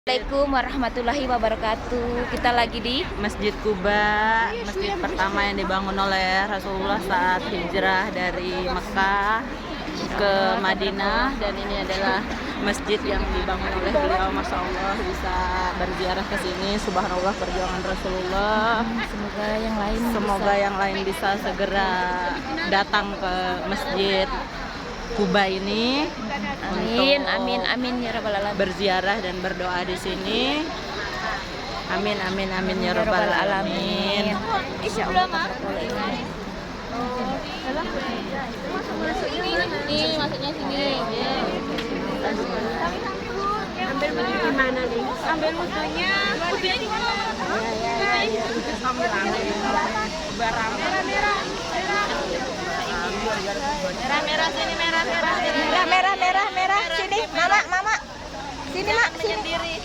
Assalamualaikum warahmatullahi wabarakatuh. Kita lagi di Masjid Quba, masjid pertama yang dibangun oleh Rasulullah saat hijrah dari Mekah ke Madinah, dan ini adalah masjid yang dibangun oleh beliau. Masya Allah, bisa berziarah ke sini. Subhanallah, perjuangan Rasulullah. Semoga yang lain bisa segera datang ke masjid Quba ini. Amin, amin, amin ya rabbal alamin. Berziarah dan berdoa di sini. Amin, amin, amin ya rabbal alamin. Insyaallah. Ini masuknya sini. Ambil wudhu di mana nih? Ambil wudhunya di mana? Merah sini, merah. Merah, merah, merah, merah. Sini, mama, mama. Sini, mak, sini. Menyendiri.